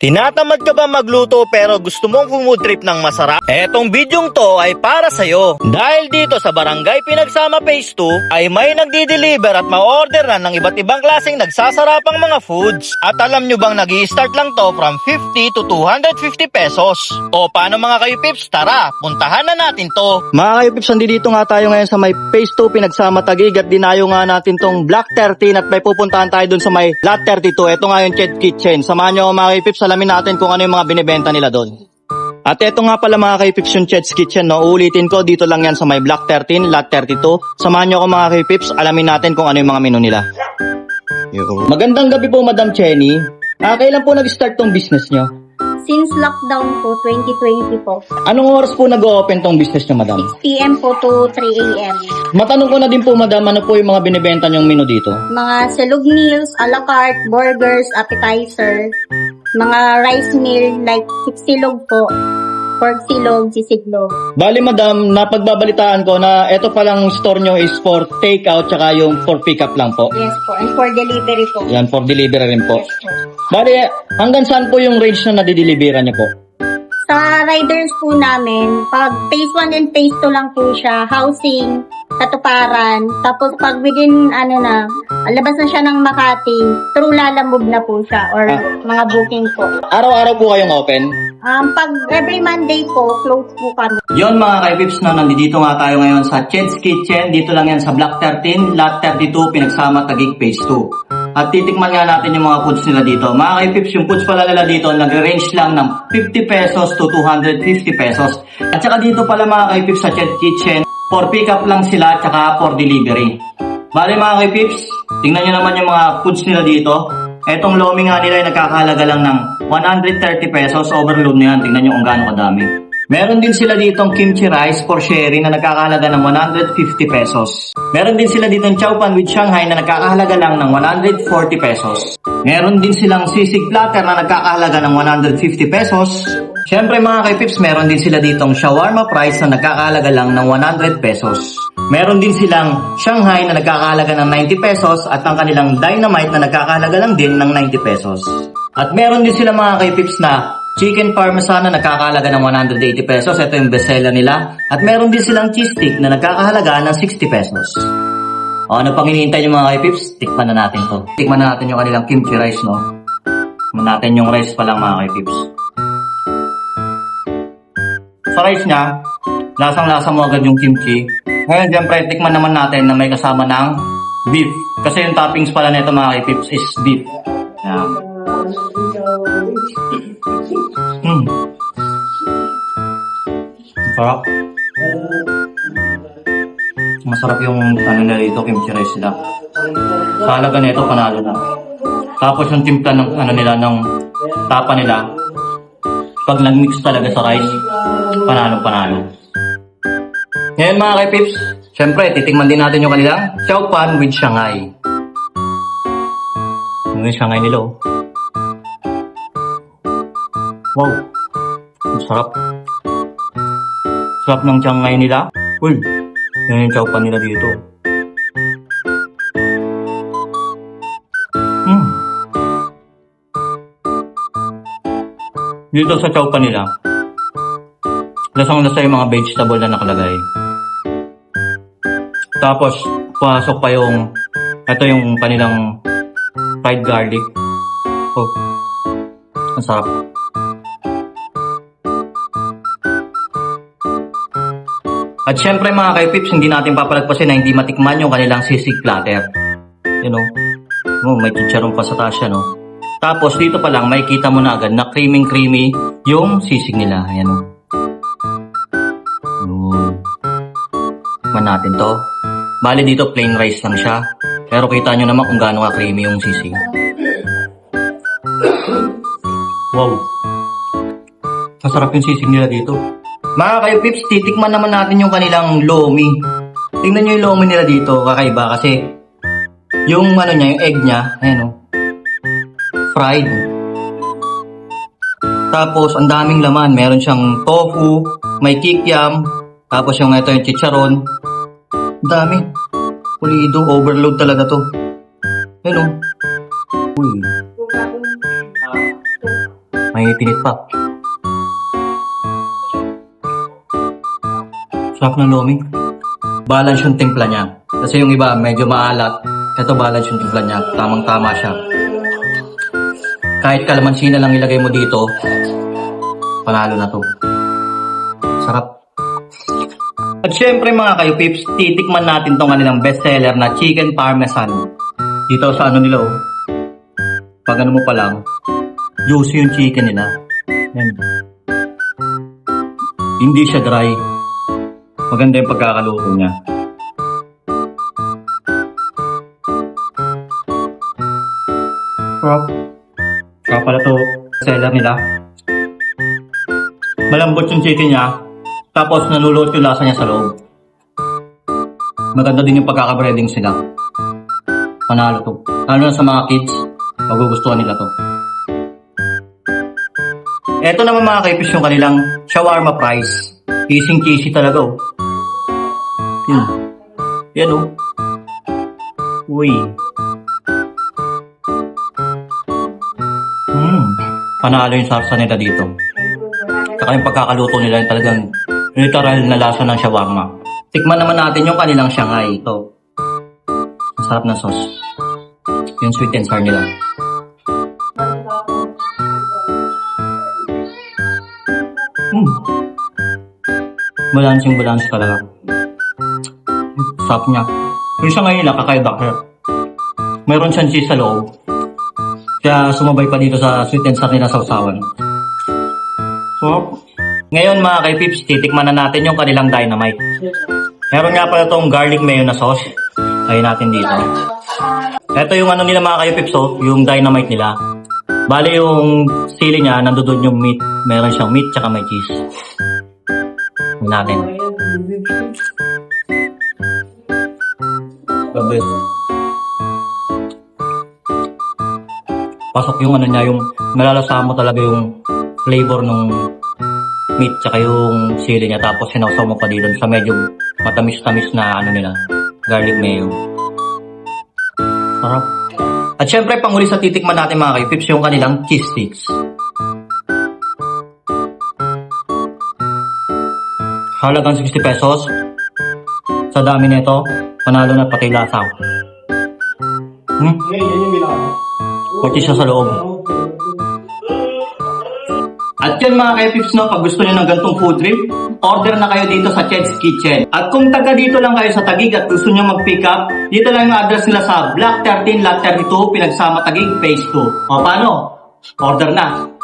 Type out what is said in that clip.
Tinatamad ka ba magluto pero gusto mong food trip ng masarap? Etong bidyong to ay para sa'yo. Dahil dito sa Barangay Pinagsama Phase 2 ay may nagdi-deliver at ma-order na ng iba't ibang klaseng nagsasarapang mga foods. At alam nyo bang nag-i-start lang to from 50 to 250 pesos? O paano mga kayo pips? Tara, puntahan na natin to. Mga kayo pips, dito nga tayo ngayon sa may Phase 2 Pinagsama Taguig at dinayo nga natin tong Block 13 at may pupuntahan tayo dun sa may Lot 32. Ito nga yung Ched Kitchen. Samahan nyo mga kayo pips, alamin natin kung ano yung mga binibenta nila doon. At eto nga pala mga kaypips yung Ched's Kitchen, no? Uulitin ko, dito lang yan sa may Block 13, Lot 32. Samahan nyo ako mga kaypips, alamin natin kung ano yung mga menu nila. Magandang gabi po Madam Chenny. Kailan po nag-start tong business nyo? Since lockdown po, 2020 po. Anong oras po nag-open tong business nyo, Madam? 6 p.m. po to 3 a.m. Matanong ko na din po, Madam, ano po yung mga binibenta nyong menu dito? Mga silog meals, a la carte, burgers, appetizer, mga rice meal like silog po, pork silog, sisiglog. Bali, Madam, napagbabalitaan ko na ito palang store nyo is for takeout tsaka yung for pick-up lang po. Yes po, and for delivery po. Yan, for delivery rin po. Yes po. Bali, hanggang saan po yung range na nadideliveran niyo po? Sa riders po namin, pag phase 1 and phase 2 lang po siya, housing, katuparan, tapos pag within, labas na siya ng Makati, through Lalamove na po siya, or mga booking po. Araw-araw po kayong open? Pag every Monday po, close po kami. Yon mga kaipips, no, nandito nga tayo ngayon sa Ched's Kitchen. Dito lang yan sa Block 13, Lot 32, Pinagsama Taguig Phase 2. At titikman nga natin yung mga foods nila dito. Mga kaipips, yung foods pala nila dito, nag-range lang ng 50 pesos to 250 pesos. At saka dito pala mga kaipips sa Ched's Kitchen, for pick up lang sila, tsaka for delivery. Bale mga kaipips, tingnan nyo naman yung mga foods nila dito. Etong lomi nga nila ay nagkakahalaga lang ng 130 pesos. Overload na yan. Tingnan nyo kung gaano kadami. Meron din sila ditong kimchi rice for sharing na nagkakahalaga ng 150 pesos. Meron din sila ditong chow pan with Shanghai na nagkakahalaga lang ng 140 pesos. Meron din silang sisig platter na nagkakahalaga ng 150 pesos. Siyempre mga kaipips, meron din sila ditong shawarma fries na nagkakahalaga lang ng 100 pesos. Meron din silang Shanghai na nagkakahalaga ng 90 pesos at ang kanilang dynamite na nagkakahalaga lang din ng 90 pesos. At meron din sila mga kaipips na chicken parmesan na nagkakahalaga ng 180 pesos. Ito yung bestseller nila. At meron din silang cheese stick na nagkakahalaga ng 60 pesos. O ano pang hinihintay nyo mga kaipips? Tikman na natin to. Tikman na natin yung kanilang kimchi rice, no? Tikman natin yung rice pa lang mga kaipips. Sa rice niya, lasang-lasa mo agad yung kimchi. Ngayon, siyempre, tikman naman natin na may kasama ng beef. Kasi yung toppings pala nito mga kaipips is beef. Yan. Sarap. Masarap yung nila dito, kimchi rice nila. Sa halaga nito, panalo na. Tapos yung timpla ng nila, ng tapa nila, pag nag-mix talaga sa rice, panalo. Ngayon mga kaipips, syempre, titikman din natin yung kanilang chow pan with Shanghai. Yung Shanghai nila, oh. Wow, ang sarap. Sarap ng Shanghai nila. Uy, yan yung chow pan nila dito. Dito sa chow pan nila, lasang-lasa yung mga vegetable na nakalagay. Tapos, pasok pa yung, ito yung kanilang fried garlic. Oh, ang sarap. At syempre mga kaipips, hindi natin papalagpasin na hindi matikman yung kanilang sisig platter. You know, may chicharon pa sa taas yan, no? Tapos dito pa lang, makikita mo na agad na creamy yung sisig nila. Ayan, no? Tikman natin to. Bali dito plain rice lang siya. Pero kita nyo naman kung gaano ka-creamy yung sisig. Wow. Masarap yung sisig nila dito. Mga kaipips, titikman naman natin yung kanilang lomi. Tingnan nyo yung lomi nila dito, kakaiba kasi yung yung egg niya, ayan o, fried. Tapos ang daming laman, meron siyang tofu, may kikiam, tapos yung ito yung chicharon. Dami. Pulido, overload talaga to. Ayan o. Uy. May pinit pa. Sarap ng lomi. Balance yung timpla niya. Kasi yung iba medyo maalat. Ito balance yung timpla niya. Tamang-tama siya. Kahit kalamansi na lang ilagay mo dito, panalo na to. Sarap. At syempre mga kayo pips, titikman natin tong kanilang bestseller na chicken parmesan. Dito sa ano nila oh. Pag ano mo pa lang, juicy yung chicken nila. Yan. Hindi siya dry. Maganda yung pagkakaluto niya. Sarap. Sarap pala to seller nila. Malambot yung chicken niya. Tapos naluluto yung lasa niya sa loob. Maganda din yung pagkaka-breading sila. Panalo to. Lalo na sa mga kids, magugustuhan nila to. Eto naman mga kaipis yung kanilang shawarma fries. Kising-kisi talaga oh. Yan oh. Uy. Panalo yung sarsa nila dito. Saka yung pagkakaluto nila yung talagang literal na lasa ng shawarma. Tikman naman natin yung kanilang Shanghai. Ito. Masarap na sauce. Yung sweet and sour nila. Balancing talaga. Sarap niya. Yung Shanghai nila kakaiba. Meron siyang cheese sa loob. Kaya sumabay pa dito sa sweet and sour nila sausawan. So, ngayon mga kaipips, titikman na natin yung kanilang dynamite. Meron nga pala itong garlic mayo na sauce. Try natin dito. Ito yung ano nila mga kaipips, oh, yung dynamite nila. Bale yung sili niya, nandun yung meat. Meron siyang meat tsaka may cheese. Tignan natin. Grabe. Pasok yung ano niya, yung nalalasa mo talaga yung flavor ng meat tsaka yung sili niya. Tapos sinawsaw mo pa dito sa medyo matamis-tamis na ano nila, garlic mayo. Sarap. At syempre panghuli sa titikman natin mga kaipips yung kanilang cheese sticks. Halagang 60 pesos. Sa dami nito, panalo na pati lasa. Puti siya sa loob. At yan mga kaipips, no, pag gusto nyo ng gantong food trip, order na kayo dito sa Ched's Kitchen. At kung taga dito lang kayo sa Taguig at gusto nyo mag-pick up, dito lang yung address nila sa Block 13, Lot 32, Pinagsama Taguig, Phase 2. O paano? Order na!